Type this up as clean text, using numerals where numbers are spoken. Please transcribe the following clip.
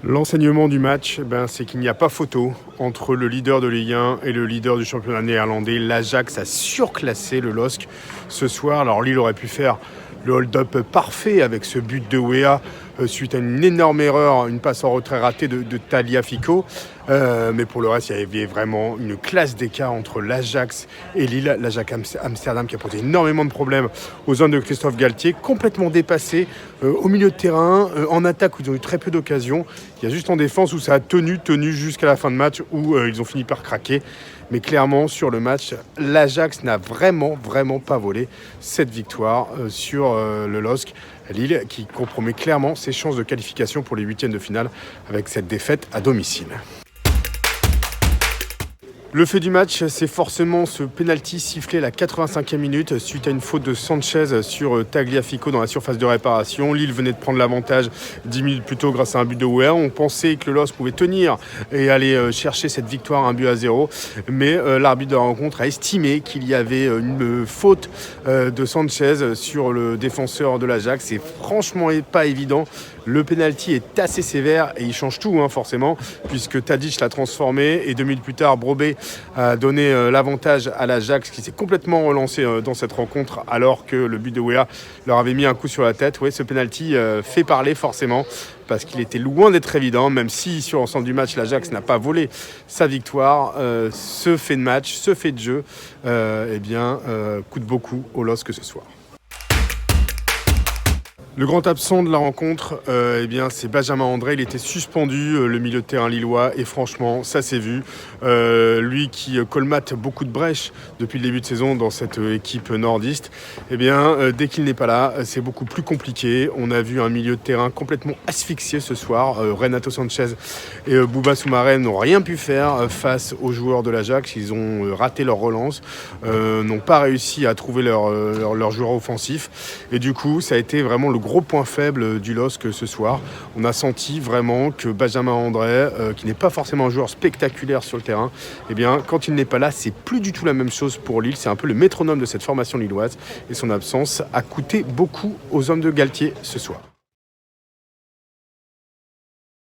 L'enseignement du match, c'est qu'il n'y a pas photo entre le leader de Ligue 1 et le leader du championnat néerlandais. L'Ajax a surclassé le LOSC ce soir. Alors Lille aurait pu faire le hold-up parfait avec ce but de Weah suite à une énorme erreur, une passe en retrait ratée de Tagliafico. Mais pour le reste, il y avait vraiment une classe d'écart entre l'Ajax et Lille. L'Ajax Amsterdam qui a posé énormément de problèmes aux zones de Christophe Galtier, complètement dépassé au milieu de terrain, en attaque où ils ont eu très peu d'occasions. Il y a juste en défense où ça a tenu jusqu'à la fin de match où ils ont fini par craquer. Mais clairement, sur le match, l'Ajax n'a vraiment pas volé cette victoire sur le LOSC. Lille qui compromet clairement ses chances de qualification pour les huitièmes de finale avec cette défaite à domicile. Le fait du match, c'est forcément ce penalty sifflé à la 85e minute suite à une faute de Sanchez sur Tagliafico dans la surface de réparation. Lille venait de prendre l'avantage 10 minutes plus tôt grâce à un but de Weah. On pensait que le LOSC pouvait tenir et aller chercher cette victoire 1-0, mais l'arbitre de la rencontre a estimé qu'il y avait une faute de Sanchez sur le défenseur de l'Ajax. C'est franchement pas évident. Le penalty est assez sévère et il change tout forcément, puisque Tadic l'a transformé et 2 minutes plus tard, Brobé a donné l'avantage à l'Ajax qui s'est complètement relancé dans cette rencontre alors que le but de Weah leur avait mis un coup sur la tête. Oui, ce penalty fait parler forcément parce qu'il était loin d'être évident, même si sur l'ensemble du match, l'Ajax n'a pas volé sa victoire. Ce fait de match, ce fait de jeu, coûte beaucoup au LOSC ce soir. Le grand absent de la rencontre, c'est Benjamin André. Il était suspendu, le milieu de terrain lillois, et franchement, ça s'est vu. Lui qui colmate beaucoup de brèches depuis le début de saison dans cette équipe nordiste, dès qu'il n'est pas là, c'est beaucoup plus compliqué. On a vu un milieu de terrain complètement asphyxié ce soir. Renato Sanchez et Bouba Soumaré n'ont rien pu faire face aux joueurs de l'Ajax. Ils ont raté leur relance, n'ont pas réussi à trouver leur joueur offensif. Et du coup, ça a été vraiment le gros point faible du LOSC ce soir. On a senti vraiment que Benjamin André, qui n'est pas forcément un joueur spectaculaire sur le terrain, quand il n'est pas là, c'est plus du tout la même chose pour Lille. C'est un peu le métronome de cette formation lilloise et son absence a coûté beaucoup aux hommes de Galtier ce soir.